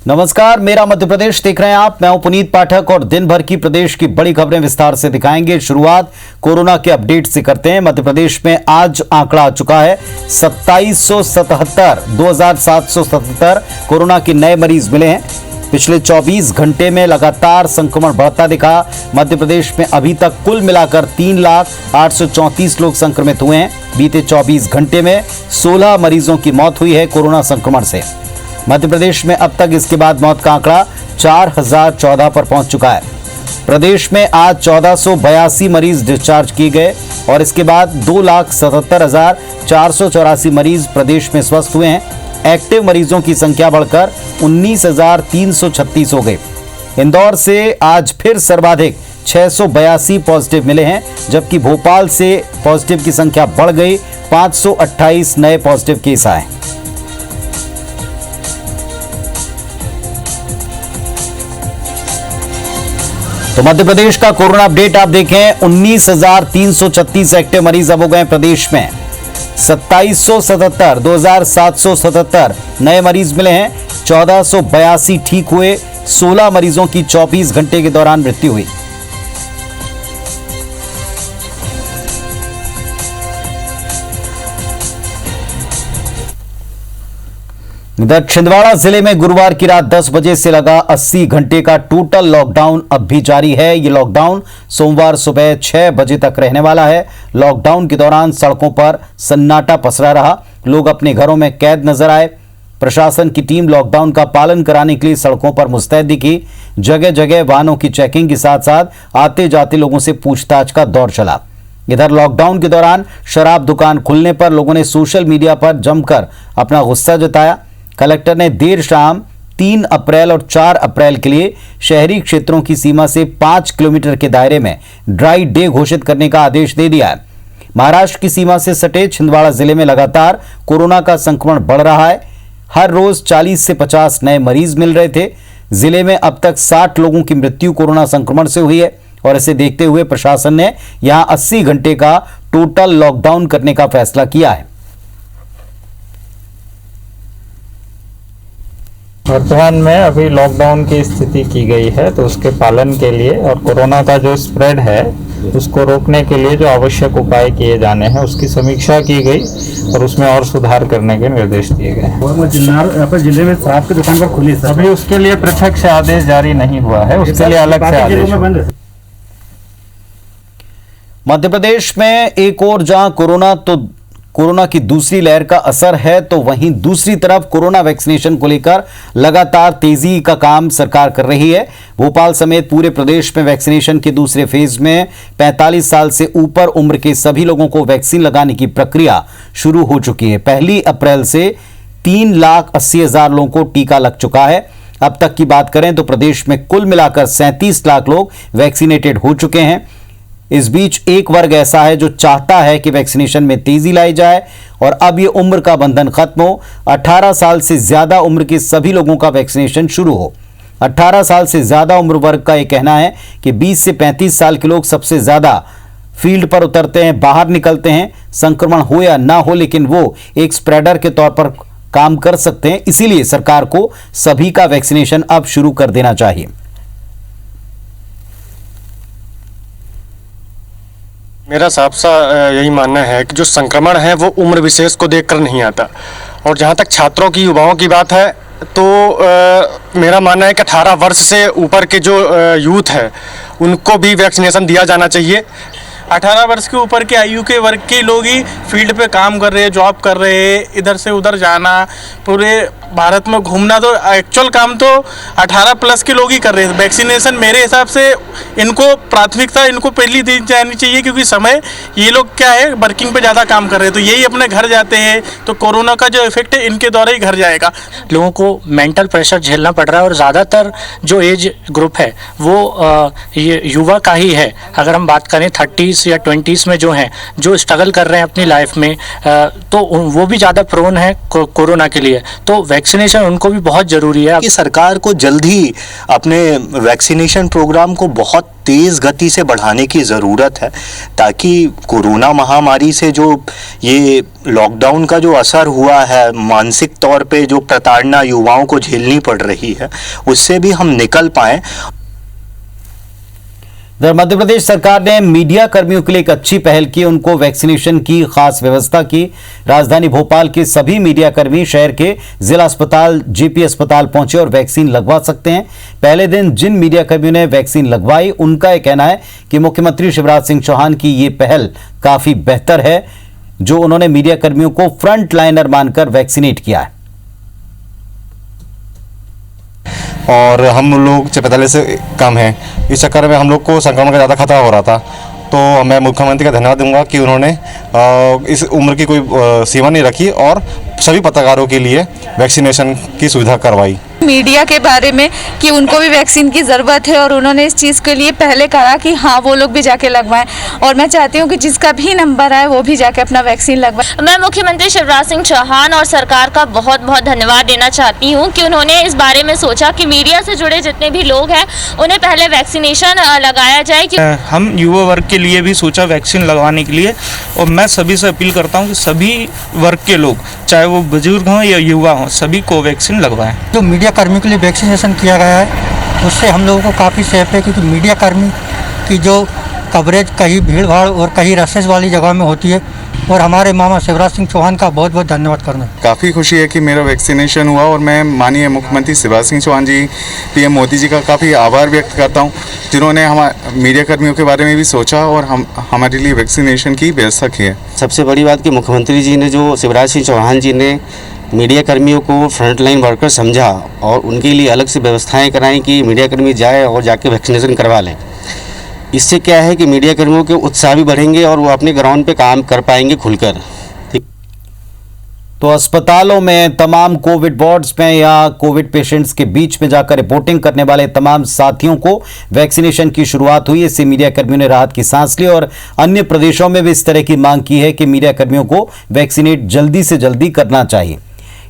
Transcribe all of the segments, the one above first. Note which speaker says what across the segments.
Speaker 1: नमस्कार, मेरा मध्य प्रदेश देख रहे हैं आप। मैं हूं पुनीत पाठक और दिन भर की प्रदेश की बड़ी खबरें विस्तार से दिखाएंगे। शुरुआत कोरोना के अपडेट से करते हैं। मध्य प्रदेश में आज आंकड़ा आ चुका है 2777 कोरोना के नए मरीज मिले हैं। पिछले 24 घंटे में लगातार संक्रमण बढ़ता दिखा। मध्य प्रदेश में अभी तक कुल मिलाकर 3,08,34 लोग संक्रमित हुए हैं। बीते 24 घंटे में 16 मरीजों की मौत हुई है कोरोना संक्रमण से। मध्य प्रदेश में अब तक इसके बाद मौत का आंकड़ा 4014 पर पहुंच चुका है। प्रदेश में आज 1482 मरीज डिस्चार्ज किए गए और इसके बाद 2,77,484 मरीज प्रदेश में स्वस्थ हुए हैं। एक्टिव मरीजों की संख्या बढ़कर 19,336 हो गई। इंदौर से आज फिर सर्वाधिक 682 पॉजिटिव मिले हैं, जबकि भोपाल से पॉजिटिव की संख्या बढ़ गई। 528 नए पॉजिटिव केस आए। तो मध्य प्रदेश का कोरोना अपडेट आप देखें। 19,336 एक्टिव मरीज अब हो गए प्रदेश में। 2,777 नए मरीज मिले हैं। 1482 ठीक हुए। 16 मरीजों की 24 घंटे के दौरान मृत्यु हुई। इधर छिंदवाड़ा जिले में गुरुवार की रात 10 बजे से लगा 80 घंटे का टोटल लॉकडाउन अब भी जारी है। ये लॉकडाउन सोमवार सुबह 6 बजे तक रहने वाला है। लॉकडाउन के दौरान सड़कों पर सन्नाटा पसरा रहा। लोग अपने घरों में कैद नजर आए। प्रशासन की टीम लॉकडाउन का पालन कराने के लिए सड़कों पर मुस्तैद दिखी। जगह जगह वाहनों की चेकिंग के साथ साथ आते जाते लोगों से पूछताछ का दौर चला। इधर लॉकडाउन के दौरान शराब दुकान खुलने पर लोगों ने सोशल मीडिया पर जमकर अपना गुस्सा जताया। कलेक्टर ने देर शाम 3 अप्रैल और 4 अप्रैल के लिए शहरी क्षेत्रों की सीमा से 5 किलोमीटर के दायरे में ड्राई डे घोषित करने का आदेश दे दिया है। महाराष्ट्र की सीमा से सटे छिंदवाड़ा जिले में लगातार कोरोना का संक्रमण बढ़ रहा है। हर रोज 40 से 50 नए मरीज मिल रहे थे। जिले में अब तक 60 लोगों की मृत्यु कोरोना संक्रमण से हुई है और इसे देखते हुए प्रशासन ने यहां 80 घंटे का टोटल लॉकडाउन करने का फैसला किया है।
Speaker 2: वर्तमान में अभी लॉकडाउन की स्थिति की गई है, तो उसके पालन के लिए और कोरोना का जो स्प्रेड है उसको रोकने के लिए जो आवश्यक उपाय किए जाने हैं उसकी समीक्षा की गई और उसमें और सुधार करने के निर्देश दिए गए।
Speaker 3: जिले में शराब की दुकान पर खुली है,
Speaker 2: अभी उसके लिए पृथक से आदेश जारी नहीं हुआ है, उसके लिए अलग से आदेश।
Speaker 1: मध्य प्रदेश में एक और जहां कोरोना की दूसरी लहर का असर है, तो वहीं दूसरी तरफ कोरोना वैक्सीनेशन को लेकर लगातार तेजी का काम सरकार कर रही है। भोपाल समेत पूरे प्रदेश में वैक्सीनेशन के दूसरे फेज में 45 साल से ऊपर उम्र के सभी लोगों को वैक्सीन लगाने की प्रक्रिया शुरू हो चुकी है। 1 अप्रैल से 3,80,000 लोगों को टीका लग चुका है। अब तक की बात करें तो प्रदेश में कुल मिलाकर 37 लाख लोग वैक्सीनेटेड हो चुके हैं। इस बीच एक वर्ग ऐसा है जो चाहता है कि वैक्सीनेशन में तेजी लाई जाए और अब ये उम्र का बंधन खत्म हो। 18 साल से ज्यादा उम्र के सभी लोगों का वैक्सीनेशन शुरू हो। 18 साल से ज्यादा उम्र वर्ग का ये कहना है कि 20 से 35 साल के लोग सबसे ज्यादा फील्ड पर उतरते हैं, बाहर निकलते हैं। संक्रमण हो या ना हो, लेकिन वो एक स्प्रेडर के तौर पर काम कर सकते हैं। इसीलिए सरकार को सभी का वैक्सीनेशन अब शुरू कर देना चाहिए।
Speaker 4: मेरा साफ सा यही मानना है कि जो संक्रमण है वो उम्र विशेष को देखकर नहीं आता। और जहाँ तक छात्रों की, युवाओं की बात है, तो मेरा मानना है कि 18 वर्ष से ऊपर के जो यूथ है उनको भी वैक्सीनेशन दिया जाना चाहिए।
Speaker 5: 18 वर्ष के ऊपर के आयु के वर्ग के लोग ही फील्ड पे काम कर रहे हैं, जॉब कर रहे हैं, इधर से उधर जाना, पूरे भारत में घूमना, तो एक्चुअल काम तो 18 प्लस के लोग ही कर रहे हैं। वैक्सीनेशन मेरे हिसाब से इनको प्राथमिकता इनको पहली दी जानी चाहिए, क्योंकि समय ये लोग क्या है वर्किंग पे ज़्यादा काम कर रहे हैं, तो यही अपने घर जाते हैं तो कोरोना का जो इफेक्ट है इनके द्वारा ही घर जाएगा।
Speaker 6: लोगों को मेंटल प्रेशर झेलना पड़ रहा है और ज़्यादातर जो एज ग्रुप है वो ये युवा का ही है। अगर हम बात करें 30s या 20s में जो हैं, जो स्ट्रगल कर रहे हैं अपनी लाइफ में, तो वो भी ज़्यादा प्रोन है कोरोना के लिए। तो वैक्सीनेशन उनको भी बहुत ज़रूरी है।
Speaker 7: कि सरकार को जल्द ही अपने वैक्सीनेशन प्रोग्राम को बहुत तेज़ गति से बढ़ाने की ज़रूरत है, ताकि कोरोना महामारी से जो ये लॉकडाउन का जो असर हुआ है, मानसिक तौर पे जो प्रताड़ना युवाओं को झेलनी पड़ रही है, उससे भी हम निकल पाएँ।
Speaker 1: इधर मध्य प्रदेश सरकार ने मीडिया कर्मियों के लिए एक अच्छी पहल की, उनको वैक्सीनेशन की खास व्यवस्था की। राजधानी भोपाल के सभी मीडिया कर्मी शहर के जिला अस्पताल जेपी अस्पताल पहुंचे और वैक्सीन लगवा सकते हैं। पहले दिन जिन मीडिया कर्मियों ने वैक्सीन लगवाई, उनका यह कहना है कि मुख्यमंत्री शिवराज सिंह चौहान की ये पहल काफी बेहतर है, जो उन्होंने मीडिया कर्मियों को फ्रंट लाइनर मानकर वैक्सीनेट किया है।
Speaker 8: और हम लोग 45 से कम हैं, इस चक्कर में हम लोग को संक्रमण का ज़्यादा खतरा हो रहा था। तो मैं मुख्यमंत्री का धन्यवाद दूंगा कि उन्होंने इस उम्र की कोई सीमा नहीं रखी और सभी पत्रकारों के लिए वैक्सीनेशन की सुविधा करवाई।
Speaker 9: मीडिया के बारे में कि उनको भी वैक्सीन की ज़रूरत है और उन्होंने इस चीज़ के लिए पहले कहा कि हाँ वो लोग भी जाके लगवाएं, और मैं चाहती हूँ कि जिसका भी नंबर आए वो भी जाके अपना वैक्सीन लगवाएं।
Speaker 10: मैं मुख्यमंत्री शिवराज सिंह चौहान और सरकार का बहुत बहुत धन्यवाद देना चाहती हूँ कि उन्होंने इस बारे में सोचा कि मीडिया से जुड़े जितने भी लोग हैं उन्हें पहले वैक्सीनेशन लगाया जाए।
Speaker 5: हम युवा वर्ग के लिए भी सोचा वैक्सीन लगवाने के लिए, और मैं सभी से अपील करता हूँ कि सभी वर्ग के लोग, चाहे वो बुजुर्ग हों या युवा हों, सभी को वैक्सीन लगवाएं।
Speaker 11: जो मीडिया कर्मियों के लिए वैक्सीनेशन किया गया है उससे हम लोगों को काफ़ी सेफ है, क्योंकि मीडिया कर्मी की जो कवरेज कहीं भीड़ भाड़ और कहीं रसेस वाली जगह में होती है, और हमारे मामा शिवराज सिंह चौहान का बहुत बहुत धन्यवाद करना।
Speaker 8: काफ़ी खुशी है कि मेरा वैक्सीनेशन हुआ और मैं माननीय मुख्यमंत्री शिवराज सिंह चौहान जी, पीएम मोदी जी का काफ़ी आभार व्यक्त करता हूं, जिन्होंने हमारे मीडिया कर्मियों के बारे में भी सोचा और हमारे लिए वैक्सीनेशन की व्यवस्था की है।
Speaker 12: सबसे बड़ी बात कि मुख्यमंत्री जी ने, जो शिवराज सिंह चौहान जी ने मीडिया कर्मियों को फ्रंटलाइन वर्कर समझा और उनके लिए अलग से व्यवस्थाएं कराएं कि मीडिया कर्मी जाए और जाके वैक्सीनेशन करवा लें। इससे क्या है कि मीडिया कर्मियों के उत्साह भी बढ़ेंगे और वो अपने ग्राउंड पे काम कर पाएंगे खुलकर।
Speaker 1: तो अस्पतालों में, तमाम कोविड वार्ड्स में या कोविड पेशेंट्स के बीच में जाकर रिपोर्टिंग करने वाले तमाम साथियों को वैक्सीनेशन की शुरुआत हुई। इससे मीडिया कर्मियों ने राहत की सांस ली और अन्य प्रदेशों में भी इस तरह की मांग की है कि मीडिया कर्मियों को वैक्सीनेट जल्दी से जल्दी करना चाहिए।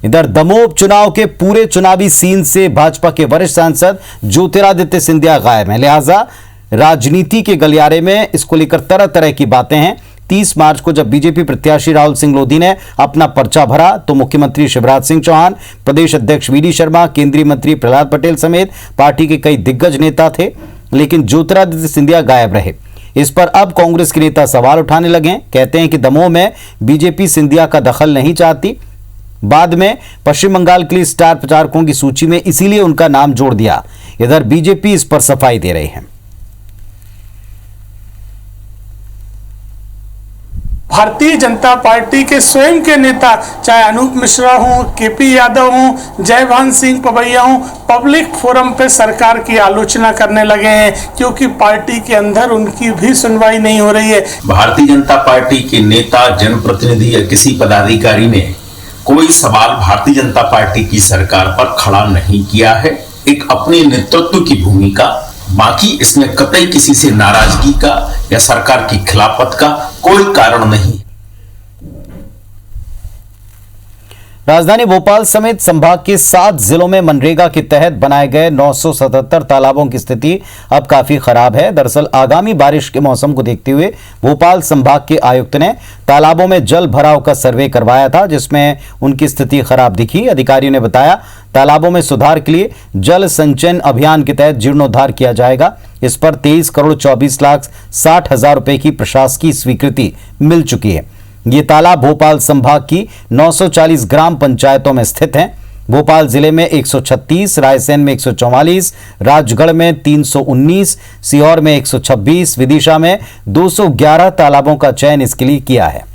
Speaker 1: इधर दमोह उपचुनाव के पूरे चुनावी सीन से भाजपा के वरिष्ठ सांसद ज्योतिरादित्य सिंधिया गायब हैं, लिहाजा राजनीति के गलियारे में इसको लेकर तरह तरह की बातें हैं। 30 मार्च को जब बीजेपी प्रत्याशी राहुल सिंह लोधी ने अपना पर्चा भरा तो मुख्यमंत्री शिवराज सिंह चौहान, प्रदेश अध्यक्ष वीडी शर्मा, केंद्रीय मंत्री प्रहलाद पटेल समेत पार्टी के कई दिग्गज नेता थे, लेकिन ज्योतिरादित्य सिंधिया गायब रहे। इस पर अब कांग्रेस के नेता सवाल उठाने लगे। कहते हैं कि दमोह में बीजेपी सिंधिया का दखल नहीं चाहती। बाद में पश्चिम बंगाल के लिए स्टार प्रचारकों की सूची में इसीलिए उनका नाम जोड़ दिया। इधर बीजेपी इस पर सफाई दे रही है।
Speaker 13: भारतीय जनता पार्टी के स्वयं के नेता, चाहे अनूप मिश्रा हों, केपी यादव हों, जयभान सिंह पवैया हों, पब्लिक फोरम पे सरकार की आलोचना करने लगे हैं, क्योंकि पार्टी के अंदर उनकी भी सुनवाई नहीं हो रही है।
Speaker 14: भारतीय जनता पार्टी के नेता, जनप्रतिनिधि या किसी पदाधिकारी ने कोई सवाल भारतीय जनता पार्टी की सरकार पर खड़ा नहीं किया है। एक अपने नेतृत्व की भूमिका, बाकी इसमें कतई किसी से नाराजगी का या सरकार की खिलाफत का कोई कारण नहीं।
Speaker 1: राजधानी भोपाल समेत संभाग के 7 जिलों में मनरेगा के तहत बनाए गए 977 तालाबों की स्थिति अब काफी खराब है। दरअसल आगामी बारिश के मौसम को देखते हुए भोपाल संभाग के आयुक्त ने तालाबों में जल भराव का सर्वे करवाया था, जिसमें उनकी स्थिति खराब दिखी। अधिकारियों ने बताया तालाबों में सुधार के लिए जल संचयन अभियान के तहत जीर्णोद्धार किया जाएगा। इस पर 23,24,60,000 रुपए की प्रशासकीय स्वीकृति मिल चुकी है। ये तालाब भोपाल संभाग की 940 ग्राम पंचायतों में स्थित हैं। भोपाल जिले में 136, रायसेन में 144, राजगढ़ में 319, सीहोर में 126, विदिशा में 211 तालाबों का चयन इसके लिए किया है।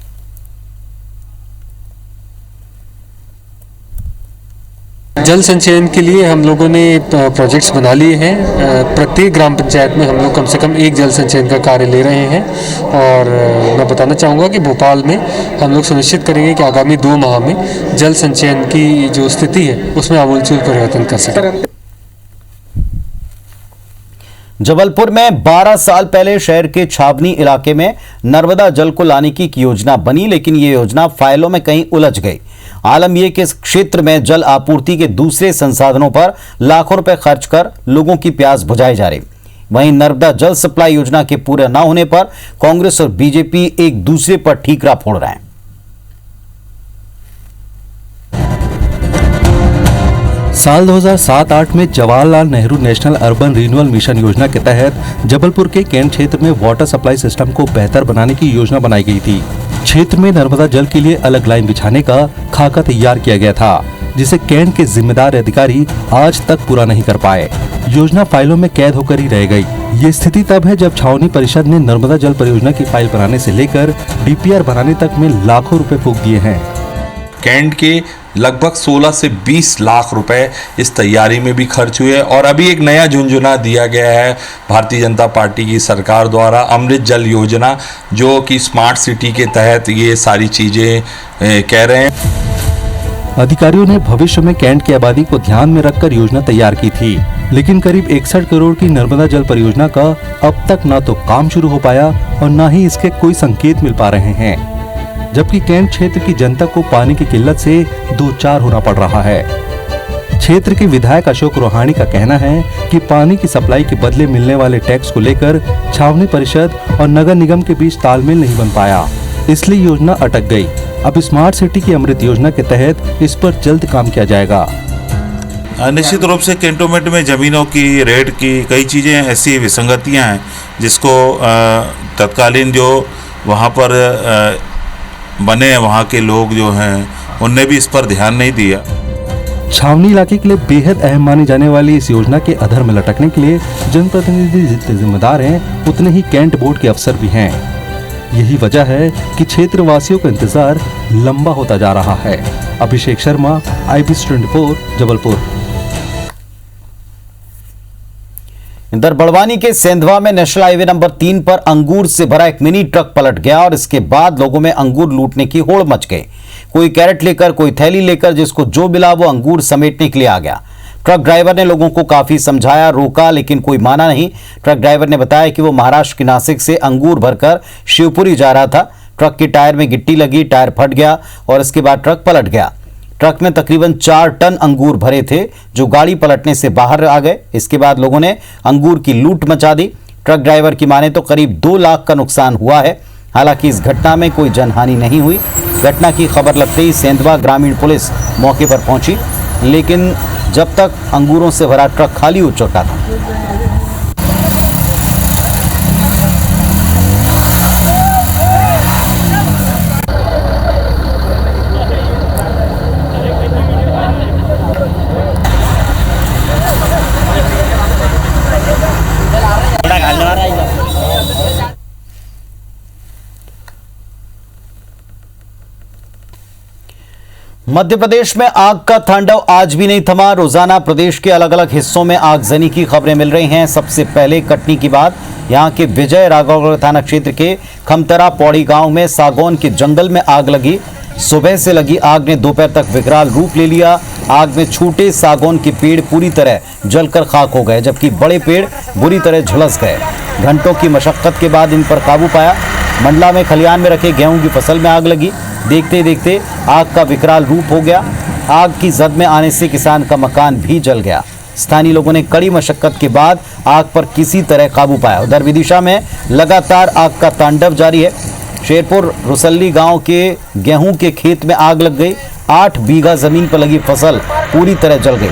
Speaker 15: जल संचयन के लिए हम लोगों ने प्रोजेक्ट्स बना लिए हैं। प्रत्येक ग्राम पंचायत में हम लोग कम से कम एक जल संचयन का कार्य ले रहे हैं, और मैं बताना चाहूँगा कि भोपाल में हम लोग सुनिश्चित करेंगे कि आगामी 2 माह में जल संचयन की जो स्थिति है उसमें आमूलचूल परिवर्तन कर सकें।
Speaker 1: जबलपुर में 12 साल पहले शहर के छावनी इलाके में नर्मदा जल को लाने की एक योजना बनी, लेकिन ये योजना फाइलों में कहीं उलझ गई आलम यह कि इस क्षेत्र में जल आपूर्ति के दूसरे संसाधनों पर लाखों रुपए खर्च कर लोगों की प्यास बुझाई जा रही। वहीं नर्मदा जल सप्लाई योजना के पूरे न होने पर कांग्रेस और बीजेपी एक दूसरे पर ठीकरा फोड़ रहे हैं।
Speaker 16: साल 2007-8 में Jawaharlal Nehru national urban renewal mission योजना के तहत जबलपुर के कैंट क्षेत्र में वाटर सप्लाई सिस्टम को बेहतर बनाने की योजना बनाई गई थी। क्षेत्र में नर्मदा जल के लिए अलग लाइन बिछाने का खाका तैयार किया गया था, जिसे कैंट के जिम्मेदार अधिकारी आज तक पूरा नहीं कर पाए। योजना फाइलों में कैद होकर ही रह गई। ये स्थिति तब है जब छावनी परिषद ने नर्मदा जल परियोजना की फाइल बनाने से लेकर डीपीआर बनाने तक में लाखों रुपए फूंक दिए हैं।
Speaker 17: कैंट के लगभग 16 से 20 लाख रुपए इस तैयारी में भी खर्च हुए और अभी एक नया झुंझुना दिया गया है भारतीय जनता पार्टी की सरकार द्वारा, अमृत जल योजना, जो कि स्मार्ट सिटी के तहत ये सारी चीजें कह रहे हैं।
Speaker 16: अधिकारियों ने भविष्य में कैंट की आबादी को ध्यान में रखकर योजना तैयार की थी, लेकिन करीब 61 करोड़ की नर्मदा जल परियोजना का अब तक न तो काम शुरू हो पाया और न ही इसके कोई संकेत मिल पा रहे हैं, जबकि कैंट क्षेत्र की जनता को पानी की किल्लत से दो चार होना पड़ रहा है। क्षेत्र के विधायक अशोक रोहानी का कहना है कि पानी की सप्लाई के बदले मिलने वाले टैक्स को लेकर छावनी परिषद और नगर निगम के बीच तालमेल नहीं बन पाया, इसलिए योजना अटक गई। अब स्मार्ट सिटी की अमृत योजना के तहत इस पर जल्द काम किया जाएगा।
Speaker 17: निश्चित रूप से कैंटोनमेंट में ज़मीनों की रेट की कई चीज़ें ऐसी विसंगतियां हैं जिसको तत्कालीन जो वहाँ पर बने वहाँ के लोग जो हैं उनने भी इस पर ध्यान नहीं दिया।
Speaker 16: छावनी इलाके के लिए बेहद अहम मानी जाने वाली इस योजना के अधर में लटकने के लिए जनप्रतिनिधि जितने जिम्मेदार हैं उतने ही कैंट बोर्ड के अफसर भी हैं। यही वजह है कि क्षेत्र वासियों का इंतजार लंबा होता जा रहा है। अभिषेक शर्मा, IBC 24, जबलपुर।
Speaker 1: इधर बड़वानी के सेंधवा में नेशनल हाईवे नंबर 3 पर अंगूर से भरा एक मिनी ट्रक पलट गया और इसके बाद लोगों में अंगूर लूटने की होड़ मच गई। कोई कैरेट लेकर, कोई थैली लेकर, जिसको जो मिला वो अंगूर समेटने के लिए आ गया। ट्रक ड्राइवर ने लोगों को काफी समझाया, रोका, लेकिन कोई माना नहीं। ट्रक ड्राइवर ने बताया कि वो महाराष्ट्र के नासिक से अंगूर भरकर शिवपुरी जा रहा था। ट्रक के टायर में गिट्टी लगी, टायर फट गया और इसके बाद ट्रक पलट गया। ट्रक में तकरीबन 4 टन अंगूर भरे थे जो गाड़ी पलटने से बाहर आ गए। इसके बाद लोगों ने अंगूर की लूट मचा दी। ट्रक ड्राइवर की माने तो करीब 2 लाख का नुकसान हुआ है। हालांकि इस घटना में कोई जनहानि नहीं हुई। घटना की खबर लगते ही सेंधवा ग्रामीण पुलिस मौके पर पहुंची, लेकिन जब तक अंगूरों से भरा ट्रक खाली हो चुका था। मध्य प्रदेश में आग का तांडव आज भी नहीं थमा। रोजाना प्रदेश के अलग अलग हिस्सों में आगजनी की खबरें मिल रही हैं। सबसे पहले कटनी की बात। यहां के विजय राघवगढ़ थाना क्षेत्र के खमतरा पौड़ी गांव में सागौन के जंगल में आग लगी। सुबह से लगी आग ने दोपहर तक विकराल रूप ले लिया। आग में छूटे सागौन के पेड़ पूरी तरह जलकर खाक हो गए, जबकि बड़े पेड़ बुरी तरह झुलस गए। घंटों की मशक्कत के बाद इन पर काबू पाया। मंडला में खलिहान में रखे गेहूं की फसल में आग लगी। देखते देखते आग का विकराल रूप हो गया। आग की जद में आने से किसान का मकान भी जल गया। स्थानीय लोगों ने कड़ी मशक्कत के बाद आग पर किसी तरह काबू पाया। उधर विदिशा में लगातार आग का तांडव जारी है। शेरपुर रुसल्ली गांव के गेहूं के खेत में आग लग गई। 8 बीघा जमीन पर लगी फसल पूरी तरह जल गई।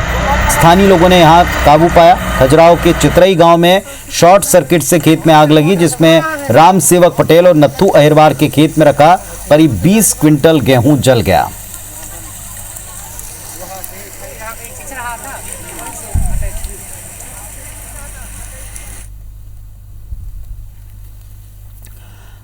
Speaker 1: स्थानीय लोगों ने यहां काबू पाया। खजुराहो के चितरई गांव में शॉर्ट सर्किट से खेत में आग लगी, जिसमें राम सेवक पटेल और नत्थू अहिरवार के खेत में रखा करीब 20 क्विंटल गेहूं जल गया।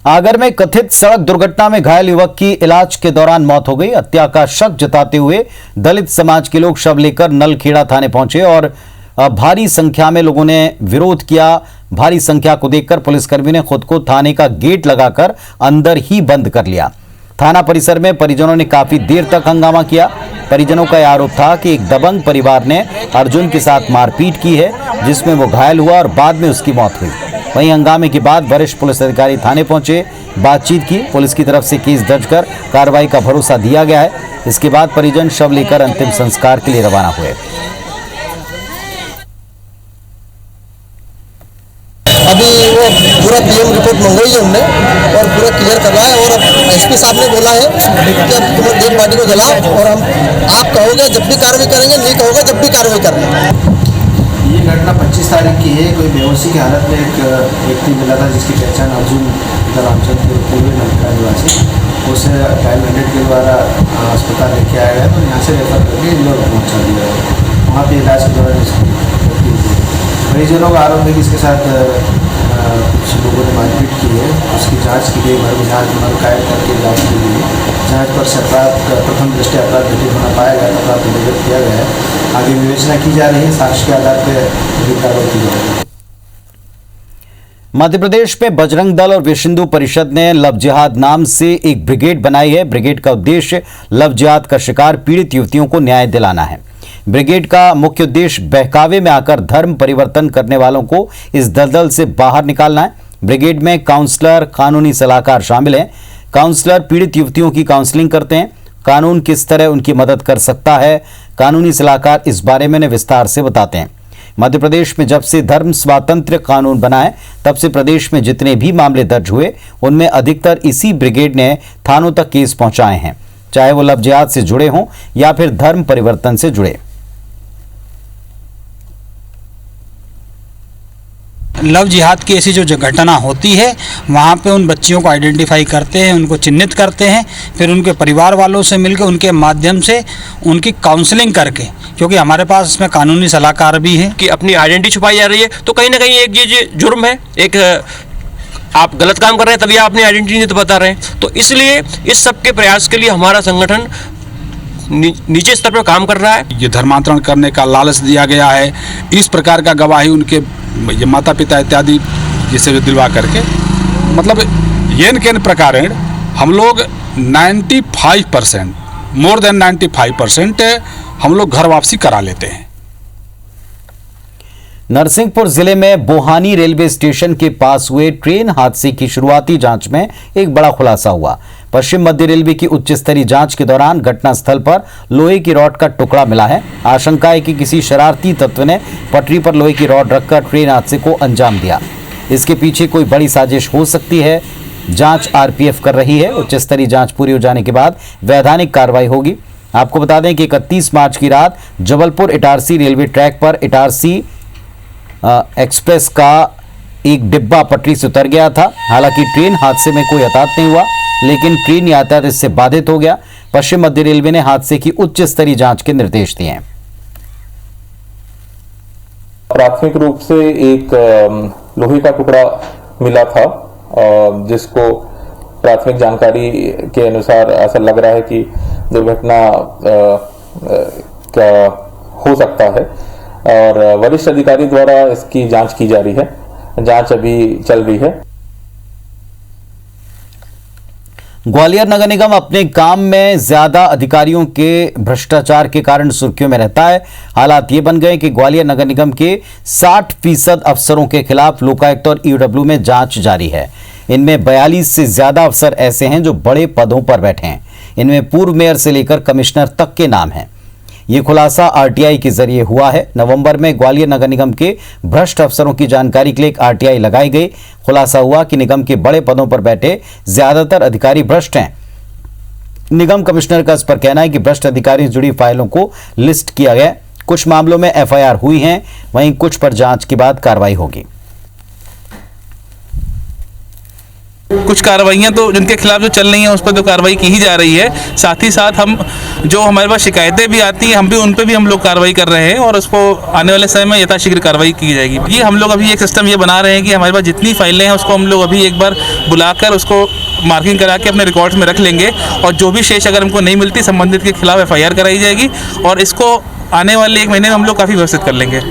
Speaker 1: आगर में कथित सड़क दुर्घटना में घायल युवक की इलाज के दौरान मौत हो गई। हत्या का शक जताते हुए दलित समाज के लोग शव लेकर नलखेड़ा थाने पहुंचे और भारी संख्या में लोगों ने विरोध किया। भारी संख्या को देखकर पुलिसकर्मी ने खुद को थाने का गेट लगाकर अंदर ही बंद कर लिया। थाना परिसर में परिजनों ने काफी देर तक हंगामा किया। परिजनों का यह आरोप था कि एक दबंग परिवार ने अर्जुन के साथ मारपीट की है, जिसमें वो घायल हुआ और बाद में उसकी मौत हुई। वहीं हंगामे के बाद वरिष्ठ पुलिस अधिकारी थाने पहुंचे, बातचीत की। पुलिस की तरफ से केस दर्ज कर कार्रवाई का भरोसा दिया गया है। इसके बाद परिजन शव लेकर अंतिम संस्कार के लिए रवाना हुए।
Speaker 18: अभी वो पूरा पीएम रिपोर्ट मंगवाई है हमने और पूरा क्लियर करना है। और एसपी साहब ने बोला है कि अब तुम डेड बॉडी को जलाओ और हम आप कहोगे जब भी कार्रवाई करेंगे, नहीं कहोगे जब भी कार्रवाई करना।
Speaker 19: ये घटना 25 तारीख की है। कोई बेहोशी की हालत में एक व्यक्ति मिला था जिसकी पहचान अर्जुन रामचंद पूर्वी नलका निवासी, उसे डायल 100 के द्वारा अस्पताल लेके आया गया। तो यहाँ से रेफर करके इंदौर पहुँचा दिया है। वहाँ पे इलाज के दौरान परिजनों का आरोप है कि इसके साथ कुछ लोगों ने मारपीट की है। उसकी जांच की गई, मर्ग जांच कायद करके जांच की गई। जांच पर से अपराध प्रथम दृष्टया अपराध घटित होना पाया गया, अपराध निवेदन किया गया है। आगे विवेचना की जा रही है, साक्ष्य के आधार पर कार्रवाई की जाएगी।
Speaker 1: मध्य प्रदेश में बजरंग दल और विश्व हिंदू परिषद ने लव जिहाद नाम से एक ब्रिगेड बनाई है। ब्रिगेड का उद्देश्य लव जिहाद का शिकार पीड़ित युवतियों को न्याय दिलाना है। ब्रिगेड का मुख्य उद्देश्य बहकावे में आकर धर्म परिवर्तन करने वालों को इस दलदल से बाहर निकालना है। ब्रिगेड में काउंसलर, कानूनी सलाहकार शामिल हैं। काउंसलर पीड़ित युवतियों की काउंसलिंग करते हैं। कानून किस तरह उनकी मदद कर सकता है, कानूनी सलाहकार इस बारे में विस्तार से बताते हैं। मध्य प्रदेश में जब से धर्म स्वातंत्र्य कानून बना है, तब से प्रदेश में जितने भी मामले दर्ज हुए, उनमें अधिकतर इसी ब्रिगेड ने थानों तक केस पहुंचाए हैं, चाहे वो लव जिहाद से जुड़े हों या फिर धर्म परिवर्तन से जुड़े।
Speaker 20: लव जिहाद की ऐसी जो घटना होती है, वहाँ पे उन बच्चियों को आइडेंटिफाई करते हैं, उनको चिन्हित करते हैं, फिर उनके परिवार वालों से मिलकर उनके माध्यम से उनकी काउंसलिंग करके, क्योंकि हमारे पास इसमें कानूनी सलाहकार भी हैं
Speaker 21: कि अपनी आइडेंटिटी छुपाई जा रही है, तो कहीं ना कहीं एक ये जुर्म है। एक आप गलत काम कर रहे हैं तभी आप अपनी आइडेंटिटी नहीं तो बता रहे हैं। तो इसलिए इस सब के प्रयास के लिए हमारा संगठन नीचे स्तर पर काम कर रहा है।
Speaker 22: ये धर्मांतरण करने का लालच दिया गया है, इस प्रकार का गवाही उनके माता पिता इत्यादि जिसे दिलवा करके, मतलब येन केन प्रकार हम लोग 95%, मोर देन 95% हम लोग घर वापसी करा लेते हैं।
Speaker 1: नरसिंहपुर जिले में बोहानी रेलवे स्टेशन के पास हुए ट्रेन हादसे की शुरुआती जांच में एक बड़ा खुलासा हुआ। पश्चिम मध्य रेलवे की उच्च स्तरीय जांच के दौरान घटनास्थल पर लोहे की रॉड का टुकड़ा मिला है। आशंका है कि किसी शरारती तत्व ने पटरी पर लोहे की रॉड रखकर ट्रेन हादसे को अंजाम दिया। इसके पीछे कोई बड़ी साजिश हो सकती है। जांच आरपीएफ कर रही है। उच्च स्तरीय जांच पूरी हो जाने के बाद वैधानिक कार्रवाई होगी। आपको बता दें कि 31 मार्च की रात जबलपुर इटारसी रेलवे ट्रैक पर इटारसी एक्सप्रेस का एक डिब्बा पटरी से उतर गया था। हालांकि ट्रेन हादसे में कोई हताहत नहीं हुआ, लेकिन ट्रेन यातायात इससे बाधित हो गया। पश्चिम मध्य रेलवे ने हादसे की उच्च स्तरीय जांच के निर्देश दिए हैं।
Speaker 23: प्राथमिक रूप से एक लोहे का टुकड़ा मिला था, जिसको प्राथमिक जानकारी के अनुसार ऐसा लग रहा है कि दुर्घटना क्या हो सकता है, और वरिष्ठ अधिकारी द्वारा इसकी जांच की जा रही है। जांच अभी चल रही है।
Speaker 1: ग्वालियर नगर निगम अपने काम में ज्यादा अधिकारियों के भ्रष्टाचार के कारण सुर्खियों में रहता है। हालात ये बन गए कि ग्वालियर नगर निगम के 60% अफसरों के खिलाफ लोकायुक्त और ईओडब्ल्यू में जांच जारी है। इनमें 42 से ज्यादा अफसर ऐसे हैं जो बड़े पदों पर बैठे हैं। इनमें पूर्व मेयर से लेकर कमिश्नर तक के नाम हैं। ये खुलासा आरटीआई के जरिए हुआ है। नवंबर में ग्वालियर नगर निगम के भ्रष्ट अफसरों की जानकारी के लिए एक आरटीआई लगाई गई। खुलासा हुआ कि निगम के बड़े पदों पर बैठे ज्यादातर अधिकारी भ्रष्ट हैं। निगम कमिश्नर का इस पर कहना है कि भ्रष्ट अधिकारी से जुड़ी फाइलों को लिस्ट किया गया। कुछ मामलों में एफआईआर हुई हैं, वहीं कुछ पर जांच के बाद कार्रवाई होगी।
Speaker 24: कुछ कार्रवाइयाँ तो जिनके खिलाफ जो चल रही हैं उस पर तो कार्रवाई की ही जा रही है। साथ ही साथ हम जो हमारे पास शिकायतें भी आती हैं हम भी उन पर भी हम लोग कार्रवाई कर रहे हैं, और उसको आने वाले समय में यथाशीघ्र कार्रवाई की जाएगी। ये हम लोग अभी एक सिस्टम ये बना रहे हैं कि हमारे पास जितनी फाइलें हैं उसको हम लोग अभी एक बार बुलाकर उसको मार्किंग करा के अपने रिकॉर्ड्स में रख लेंगे, और जो भी शेष अगर हमको नहीं मिलती संबंधित के खिलाफ एफआईआर कराई जाएगी, और इसको आने वाले 1 महीने में हम लोग काफ़ी व्यवस्थित कर लेंगे।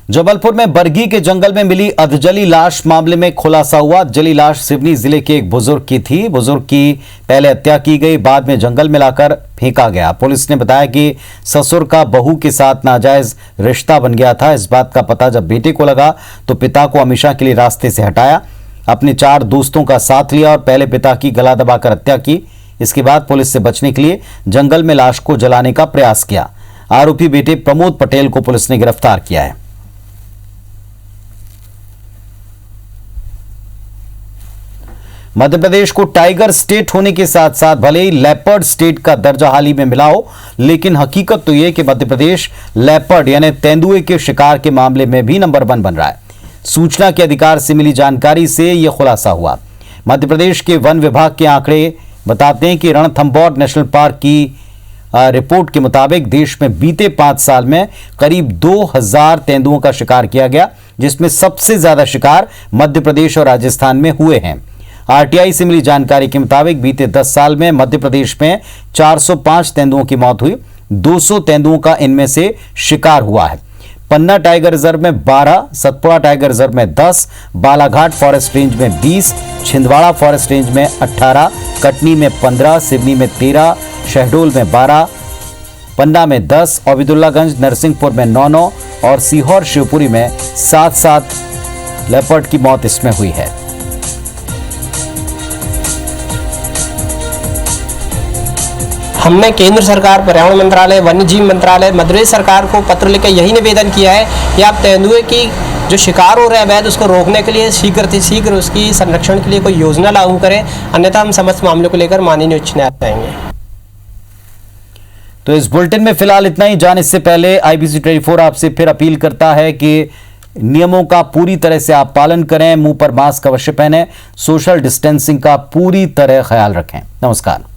Speaker 1: जबलपुर में बरगी के जंगल में मिली अधजली लाश मामले में खुलासा हुआ। जली लाश सिवनी जिले के एक बुजुर्ग की थी। बुजुर्ग की पहले हत्या की गई, बाद में जंगल में लाकर फेंका गया। पुलिस ने बताया कि ससुर का बहू के साथ नाजायज रिश्ता बन गया था। इस बात का पता जब बेटे को लगा तो पिता को हमेशा के लिए रास्ते से हटाया, अपने 4 दोस्तों का साथ लिया और पहले पिता की गला दबाकर हत्या की। इसके बाद पुलिस से बचने के लिए जंगल में लाश को जलाने का प्रयास किया। आरोपी बेटे प्रमोद पटेल को पुलिस ने गिरफ्तार किया है। मध्य प्रदेश को टाइगर स्टेट होने के साथ साथ भले ही लेपर्ड स्टेट का दर्जा हाल ही में मिला हो, लेकिन हकीकत तो यह कि मध्य प्रदेश लेपर्ड यानी तेंदुए के शिकार के मामले में भी नंबर 1 बन रहा है। सूचना के अधिकार से मिली जानकारी से यह खुलासा हुआ। मध्य प्रदेश के वन विभाग के आंकड़े बताते हैं कि रणथंभौर नेशनल पार्क की रिपोर्ट के मुताबिक देश में बीते 5 साल में करीब 2000 तेंदुओं का शिकार किया गया, जिसमें सबसे ज्यादा शिकार मध्य प्रदेश और राजस्थान में हुए हैं। आरटीआई से मिली जानकारी के मुताबिक बीते 10 साल में मध्य प्रदेश में 405 तेंदुओं की मौत हुई। 200 तेंदुओं का इनमें से शिकार हुआ है। पन्ना टाइगर रिजर्व में 12, सतपुड़ा टाइगर रिजर्व में 10, बालाघाट फॉरेस्ट रेंज में 20, छिंदवाड़ा फॉरेस्ट रेंज में 18, कटनी में 15, सिवनी में 13, शहडोल में 12, पन्ना में 10, अब्दुल्लागंज नरसिंहपुर में 9 और सीहोर शिवपुरी में 7 लेपर्ड की मौत इसमें हुई है।
Speaker 2: हमने केंद्र सरकार, पर्यावरण मंत्रालय, वन्यजीव मंत्रालय, मध्य प्रदेश सरकार को पत्र लिखकर यही निवेदन किया है कि आप तेंदुए की जो शिकार हो रहा है अवैध, उसको रोकने के लिए शीघ्र उसकी संरक्षण के लिए कोई योजना लागू करें, अन्यथा हम समस्त मामलों को लेकर माननीय उच्च न्यायालय जाएंगे।
Speaker 1: तो इस बुलेटिन में फिलहाल इतना ही। जाने से पहले IBC 24 आपसे फिर अपील करता है कि नियमों का पूरी तरह से आप पालन करें, मुंह पर मास्क अवश्य पहनें, सोशल डिस्टेंसिंग का पूरी तरह ख्याल रखें। नमस्कार।